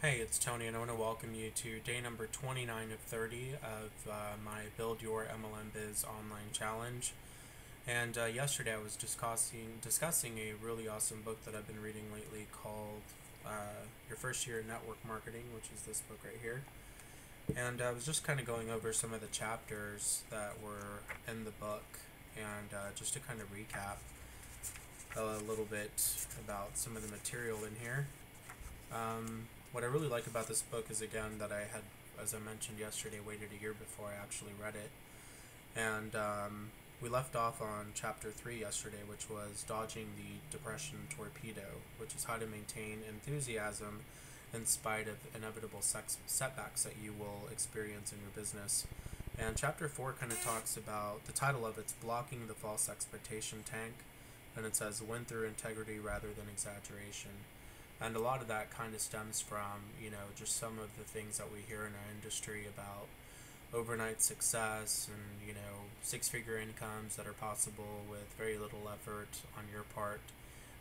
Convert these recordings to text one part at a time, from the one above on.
Hey, it's Tony, and I want to welcome you to day number 29 of 30 of my Build Your MLM Biz online challenge. And yesterday I was discussing a really awesome book that I've been reading lately called Your First Year in Network Marketing, which is this book right here. And I was just kind of going over some of the chapters that were in the book, and just to kind of recap a little bit about some of the material in here. What I really like about this book is, again, that I had, as I mentioned yesterday, waited a year before I actually read it. And we left off on chapter 3 yesterday, which was Dodging the Depression Torpedo, which is how to maintain enthusiasm in spite of inevitable setbacks that you will experience in your business. And chapter 4 kind of talks about, the title of it's Blocking the False Expectation Tank, and it says win through integrity rather than exaggeration. And a lot of that kind of stems from, just some of the things that we hear in our industry about overnight success and, six-figure incomes that are possible with very little effort on your part.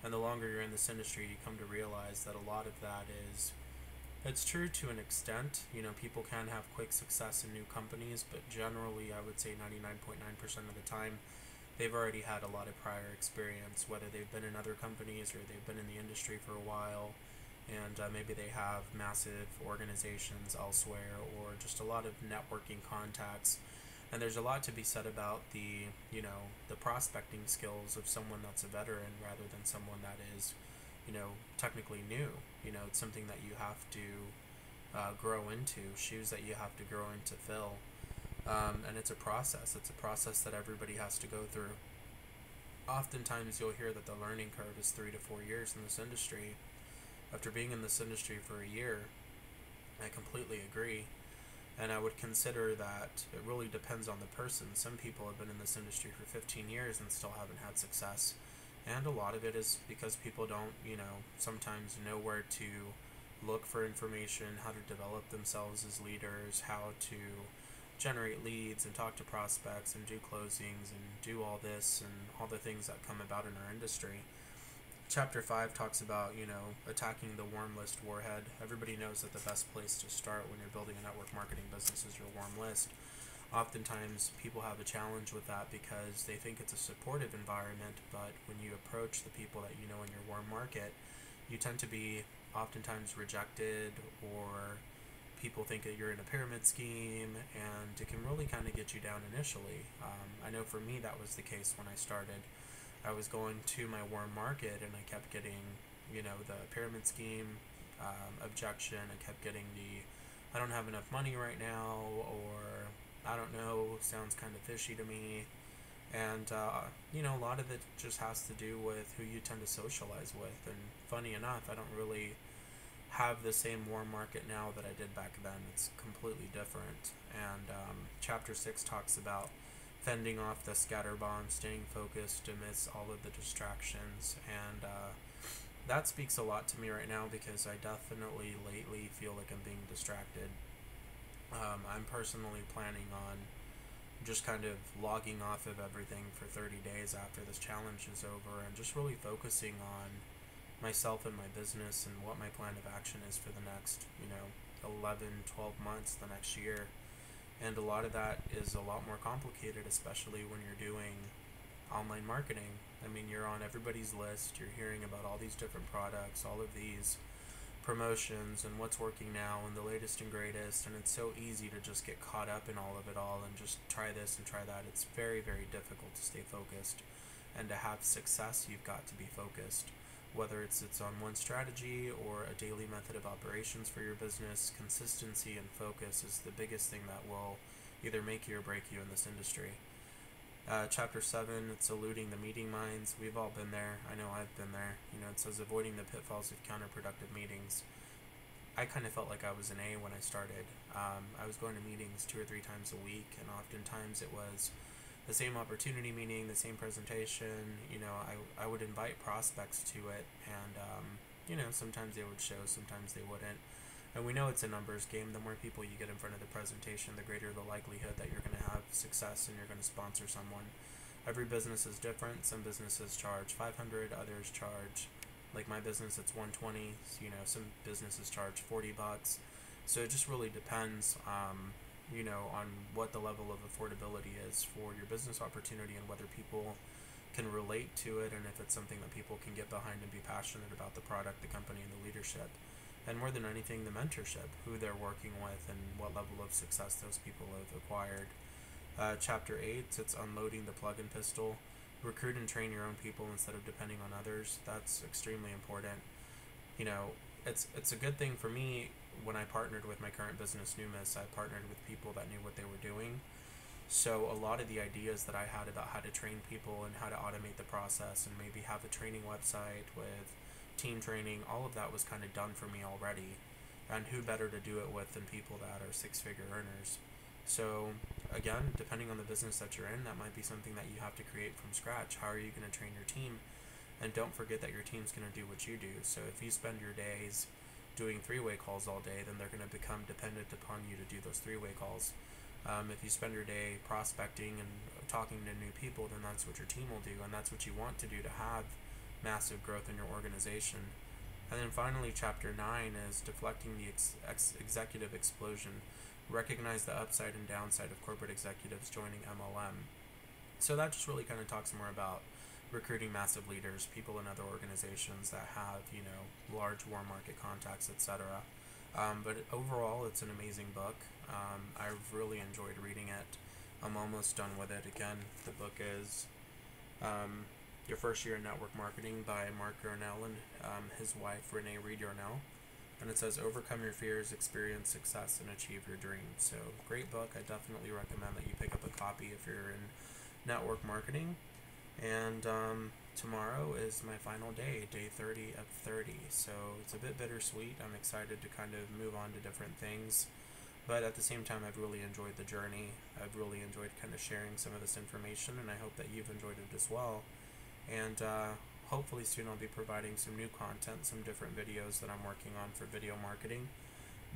And the longer you're in this industry, you come to realize that a lot of that is, it's true to an extent. People can have quick success in new companies, but generally I would say 99.9% of the time, they've already had a lot of prior experience, whether they've been in other companies or they've been in the industry for a while, and maybe they have massive organizations elsewhere or just a lot of networking contacts. And there's a lot to be said about the prospecting skills of someone that's a veteran rather than someone that is, technically new. It's something that you have to grow into, shoes that you have to grow into fill. And it's a process. It's a process that everybody has to go through. Oftentimes you'll hear that the learning curve is 3 to 4 years in this industry. After being in this industry for a year, I completely agree. And I would consider that it really depends on the person. Some people have been in this industry for 15 years and still haven't had success. And a lot of it is because people don't, sometimes know where to look for information, how to develop themselves as leaders, how to generate leads and talk to prospects and do closings and do all this and all the things that come about in our industry. Chapter 5 talks about, attacking the warm list warhead. Everybody knows that the best place to start when you're building a network marketing business is your warm list. Oftentimes people have a challenge with that because they think it's a supportive environment, but when you approach the people that you know in your warm market, you tend to be oftentimes rejected, or people think that you're in a pyramid scheme, and it can really kind of get you down initially. I know for me that was the case when I started. I was going to my warm market and I kept getting, the pyramid scheme objection. I kept getting I don't have enough money right now, or I don't know, sounds kind of fishy to me. And, a lot of it just has to do with who you tend to socialize with. And funny enough, I don't really have the same warm market now that I did back then. It's completely different. And chapter 6 talks about fending off the scatter bomb, staying focused amidst all of the distractions. And that speaks a lot to me right now because I definitely lately feel like I'm being distracted. I'm personally planning on just kind of logging off of everything for 30 days after this challenge is over and just really focusing on myself and my business and what my plan of action is for the next, 11, 12 months, the next year. And a lot of that is a lot more complicated, especially when you're doing online marketing. I mean, you're on everybody's list, you're hearing about all these different products, all of these promotions and what's working now and the latest and greatest, and it's so easy to just get caught up in all of it all and just try this and try that. It's very, very difficult to stay focused, and to have success you've got to be focused. Whether it's on one strategy or a daily method of operations for your business, consistency and focus is the biggest thing that will either make you or break you in this industry. Chapter 7, it's eluding the meeting minds. We've all been there. I know I've been there. It says avoiding the pitfalls of counterproductive meetings. I kind of felt like I was an A when I started. I was going to meetings 2 or 3 times a week, and oftentimes it was the same opportunity meeting, the same presentation. I would invite prospects to it, and sometimes they would show, sometimes they wouldn't. And we know it's a numbers game. The more people you get in front of the presentation, the greater the likelihood that you're going to have success and you're going to sponsor someone. Every business is different. Some businesses charge $500, others charge Like my business, it's 120. You know, some businesses charge $40. So it just really depends, you know, on what the level of affordability is for your business opportunity and whether people can relate to it and if it's something that people can get behind and be passionate about the product, the company, and the leadership. And more than anything, the mentorship, who they're working with and what level of success those people have acquired. Chapter 8, it's unloading the plug-in pistol. Recruit and train your own people instead of depending on others. That's extremely important. You know, it's a good thing for me. When I partnered with my current business, Numis, I partnered with people that knew what they were doing. So a lot of the ideas that I had about how to train people and how to automate the process and maybe have a training website with team training, all of that was kind of done for me already. And who better to do it with than people that are six-figure earners? So again, depending on the business that you're in, that might be something that you have to create from scratch. How are you going to train your team? And don't forget that your team's going to do what you do. So if you spend your days doing three-way calls all day, then they're going to become dependent upon you to do those three-way calls. If you spend your day prospecting and talking to new people, then that's what your team will do, and that's what you want to do to have massive growth in your organization. And then finally, chapter 9 is deflecting the executive explosion. Recognize the upside and downside of corporate executives joining MLM. So that just really kind of talks more about recruiting massive leaders, people in other organizations that have, you know, large warm market contacts, etc. But overall, it's an amazing book. I've really enjoyed reading it. I'm almost done with it. Again, the book is Your First Year in Network Marketing by Mark Yarnell and his wife, Rene, Reid Yarnell. And it says, overcome your fears, experience success, and achieve your dreams. So, great book. I definitely recommend that you pick up a copy if you're in network marketing. And tomorrow is my final day, day 30 of 30. So it's a bit bittersweet. I'm excited to kind of move on to different things. But at the same time, I've really enjoyed the journey. I've really enjoyed kind of sharing some of this information, and I hope that you've enjoyed it as well. And hopefully soon I'll be providing some new content, some different videos that I'm working on for video marketing.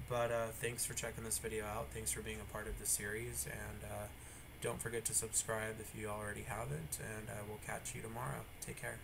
But thanks for checking this video out. Thanks for being a part of the series. And don't forget to subscribe if you already haven't. And I will catch you tomorrow. Take care.